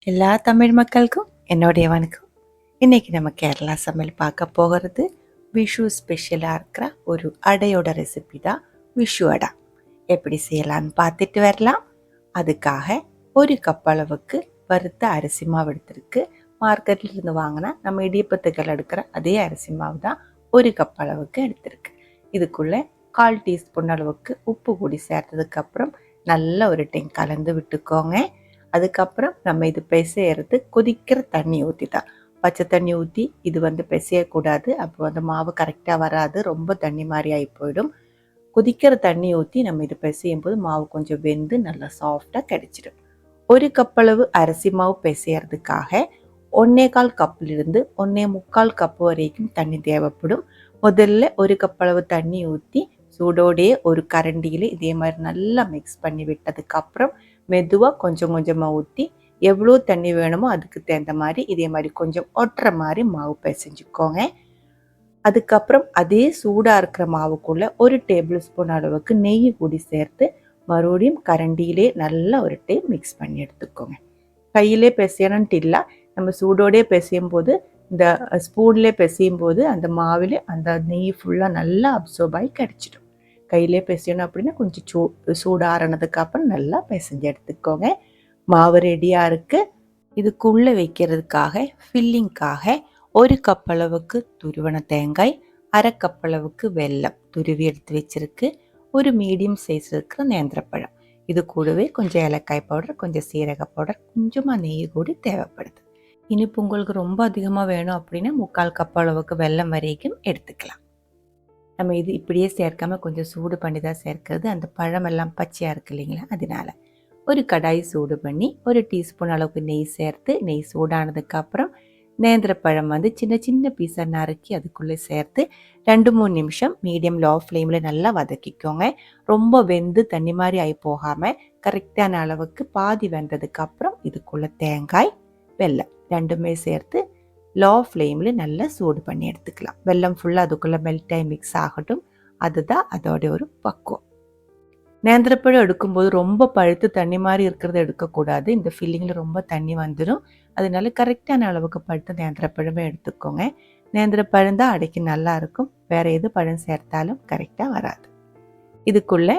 எல்லா தமிழ் மக்களுக்கும் என்னுடைய வணக்கம். இன்னைக்கு நம்ம கேரளா சமையல் பார்க்க போகிறது விஷு ஸ்பெஷலாக இருக்கிற ஒரு அடையோட ரெசிபி தான் விஷு அடை. எப்படி செய்யலான்னு பார்த்துட்டு வரலாம். அதுக்காக ஒரு கப் அளவுக்கு வறுத்த அரிசி மாவு எடுத்திருக்கு. மார்க்கெட்டில் இருந்து வாங்கினா நம்ம இடியப்பத்துக்கள் எடுக்கிற அதே அரிசி மாவு தான் ஒரு கப் அளவுக்கு எடுத்திருக்கு. இதுக்குள்ளே 1/4 டீஸ்பூன் அளவுக்கு உப்பு கூடி சேர்த்ததுக்கப்புறம் நல்ல ஒரு டைம் கலந்து விட்டுக்கோங்க. அதுக்கப்புறம் நம்ம இது பிசையறது கொதிக்கிற தண்ணி ஊற்றி தான். பச்சை தண்ணி ஊற்றி இது பிசையக்கூடாது. அப்போ மாவு கரெக்டாக வராது, ரொம்ப தண்ணி மாதிரி ஆகி போயிடும். கொதிக்கிற தண்ணி ஊற்றி நம்ம இது பிசையும் போது மாவு கொஞ்சம் வெந்து நல்லா சாஃப்டாக கிடைச்சிடும். ஒரு கப்பளவு அரிசி மாவு பிசையறதுக்காக 1/4 கப்பிலிருந்து 1/3 கப்பு வரைக்கும் தண்ணி தேவைப்படும். முதல்ல ஒரு கப்பளவு தண்ணி ஊற்றி சூடோடையே ஒரு கரண்டியில் இதே மாதிரி நல்லா மிக்ஸ் பண்ணி விட்டதுக்கப்புறம் மெதுவாக கொஞ்சம் கொஞ்சமாக ஊற்றி எவ்வளோ தண்ணி வேணுமோ அதுக்கு தகுந்த மாதிரி இதே மாதிரி கொஞ்சம் ஒட்டுற மாதிரி மாவு பிசைஞ்சுக்கோங்க. அதுக்கப்புறம் அதே சூடாக இருக்கிற மாவுக்குள்ளே 1 டேபிள் ஸ்பூன் அளவுக்கு நெய் கூடி சேர்த்து மறுபடியும் கரண்டியிலே நல்லா ஒரு டைம் மிக்ஸ் பண்ணி எடுத்துக்கோங்க. கையிலே பிசையணுன்ட்டு இல்லை, நம்ம சூடோடே பிசையும் போது இந்த ஸ்பூன்லேயே பிசையும் போது அந்த மாவில் அந்த நெய் ஃபுல்லாக நல்லா அப்சர்வ் ஆகி கிடச்சிடும். கையிலே பிசையணும் அப்படின்னா கொஞ்சம் சூடாறினதுக்கு அப்புறம் நல்லா பிசைஞ்சு எடுத்துக்கோங்க. மாவு ரெடியாக இருக்குது. இதுக்குள்ளே வைக்கிறதுக்காக ஃபில்லிங்காக 1 கப் அளவுக்கு துருவன தேங்காய், 1/2 கப் அளவுக்கு வெல்லம் துருவி எடுத்து வச்சிருக்கு, ஒரு மீடியம் சைஸ் இருக்கிற நேந்திரப்பழம். இது கூடவே கொஞ்சம் ஏலக்காய் பவுடர், கொஞ்சம் சீரக பவுடர், கொஞ்சமாக நெய் கூடி தேவைப்படுது. இனிப்பு உங்களுக்கு ரொம்ப அதிகமாக வேணும் அப்படின்னா 3/4 கப் அளவுக்கு வெல்லம் வரைக்கும் எடுத்துக்கலாம். நம்ம இது இப்படியே சேர்க்காம கொஞ்சம் சூடு பண்ணி தான் சேர்க்கிறது. அந்த பழமெல்லாம் பச்சையாக இருக்கு இல்லைங்களா, அதனால ஒரு கடாய் சூடு பண்ணி 1 டீஸ்பூன் அளவுக்கு நெய் சேர்த்து, நெய் சூடானதுக்கப்புறம் நேந்திரப்பழம் சின்ன சின்ன பீஸாக நறுக்கி அதுக்குள்ளே சேர்த்து 2-3 நிமிஷம் மீடியம் லோ ஃப்ளேமில் நல்லா வதக்கிக்கோங்க. ரொம்ப வெந்து தண்ணி மாதிரி ஆகி போகாமல் கரெக்டான அளவுக்கு பாதி வெந்ததுக்கப்புறம் இதுக்குள்ளே தேங்காய், வெல்லம் ரெண்டுமே சேர்த்து லோ ஃப்ளேமில் நல்லா சூடு பண்ணி எடுத்துக்கலாம். வெல்லம் ஃபுல்லாக அதுக்குள்ளே மெல்ட் ஆகி மிக்ஸ் ஆகட்டும். அதுதான் அதோட ஒரு பக்குவம். நேந்திரப்பழம் எடுக்கும்போது ரொம்ப பழுத்து தண்ணி மாதிரி இருக்கிறத எடுக்கக்கூடாது. இந்த ஃபில்லிங்கில் ரொம்ப தண்ணி வந்துடும். அதனால கரெக்டான அளவுக்கு பழுத்த நேந்திரப்பழமே எடுத்துக்கோங்க. நேந்திரப்பழம் தான் அடைக்கு நல்லா இருக்கும். வேறு எது பழம் சேர்த்தாலும் கரெக்டாக வராது. இதுக்குள்ளே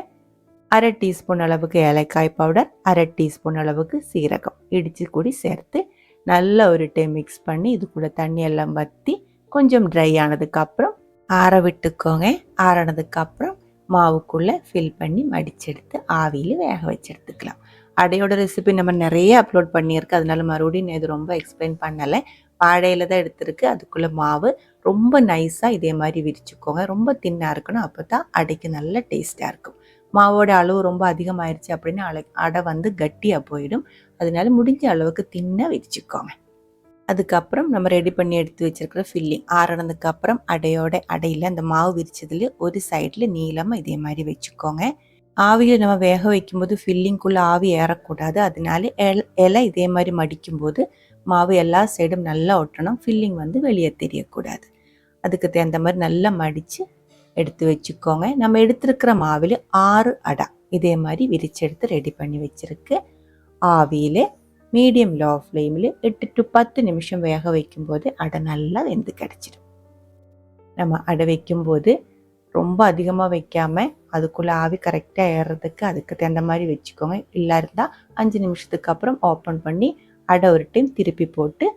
1/2 டீஸ்பூன் அளவுக்கு ஏலக்காய் பவுடர், 1/2 டீஸ்பூன் அளவுக்கு சீரகம் இடித்து கூடி சேர்த்து நல்லா ஒரு டைம் மிக்ஸ் பண்ணி இதுக்குள்ளே தண்ணி எல்லாம் வற்றி கொஞ்சம் ட்ரை ஆனதுக்கப்புறம் ஆற விட்டுக்கோங்க. ஆறினதுக்கப்புறம் மாவுக்குள்ளே ஃபில் பண்ணி மடிச்செடுத்து ஆவியில் வேக வச்சு எடுத்துக்கலாம். அடையோட ரெசிபி நம்ம நிறைய அப்லோட் பண்ணியிருக்கு, அதனால மறுபடியும் இது ரொம்ப எக்ஸ்பிளைன் பண்ணலை. வாழையில தான் எடுத்துருக்கு. அதுக்குள்ளே மாவு ரொம்ப நைஸாக இதே மாதிரி விரிச்சுக்கோங்க. ரொம்ப தின்னாக இருக்கணும், அப்போ தான் அடைக்கு நல்ல டேஸ்ட்டாக இருக்கும். மாவோட அளவு ரொம்ப அதிகமாகிடுச்சு அப்படின்னா அடை கட்டியாக போயிடும். அதனால முடிஞ்ச அளவுக்கு தின்னாக விரிச்சுக்கோங்க. அதுக்கப்புறம் நம்ம ரெடி பண்ணி எடுத்து வச்சிருக்கிற ஃபில்லிங் ஆறினதுக்கப்புறம் அடையில் அந்த மாவு விரிச்சதுல ஒரு சைடில் நீளமாக இதே மாதிரி வச்சுக்கோங்க. ஆவியில் நம்ம வேக வைக்கும்போது ஃபில்லிங்குள்ளே ஆவி ஏறக்கூடாது. அதனால இலை இதே மாதிரி மடிக்கும்போது மாவு எல்லா சைடும் நல்லா ஒட்டணும். ஃபில்லிங் வெளியே தெரியக்கூடாது. அதுக்கு தகுந்த மாதிரி நல்லா மடித்து எடுத்து வச்சுக்கோங்க. நம்ம எடுத்துருக்கிற மாவில் 6 அடை இதே மாதிரி விரிச்சு எடுத்து ரெடி பண்ணி வச்சுருக்கு. ஆவியில் மீடியம் லோ ஃப்ளேமில் 8 to 10 நிமிஷம் வேக வைக்கும்போது அடை நல்லா வெந்து கிடச்சிடும். நம்ம அடை வைக்கும்போது ரொம்ப அதிகமாக வைக்காமல் அதுக்குள்ளே ஆவி கரெக்டாக ஏறுறதுக்கு அதுக்கு தகுந்த மாதிரி வச்சுக்கோங்க. இல்லை இருந்தால் 5 நிமிஷத்துக்கு அப்புறம் ஓப்பன் பண்ணி அடை ஒரு டைம் திருப்பி போட்டு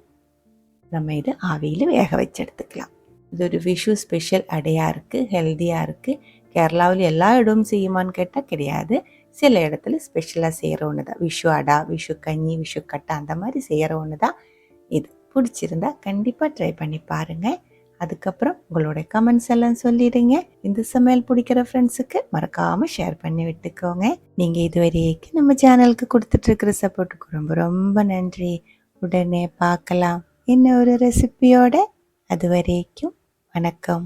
நம்ம இதை ஆவியில் வேக வச்சு எடுத்துக்கலாம். இது ஒரு விஷு ஸ்பெஷல் அடையாக இருக்குது, ஹெல்த்தியாக இருக்குது. கேரளாவில் எல்லா இடமும் செய்யுமான்னு கேட்டால் கிடையாது. சில இடத்துல ஸ்பெஷலாக செய்கிற ஒன்று தான் விஷு அடா, விஷு கஞ்சி, விஷு கட்டை அந்த மாதிரி செய்கிற ஒன்று தான் இது. பிடிச்சிருந்தா கண்டிப்பாக ட்ரை பண்ணி பாருங்கள். அதுக்கப்புறம் உங்களோட கமெண்ட்ஸ் எல்லாம் சொல்லிடுங்க. இந்த சமையல் பிடிக்கிற ஃப்ரெண்ட்ஸுக்கு மறக்காமல் ஷேர் பண்ணி விட்டுக்கோங்க. நீங்கள் இதுவரைக்கும் நம்ம சேனலுக்கு கொடுத்துட்ருக்கிற சப்போர்ட்டுக்கு ரொம்ப ரொம்ப நன்றி. உடனே பார்க்கலாம் இன்னொரு ரெசிபியோட. அது வரைக்கும் வணக்கம்.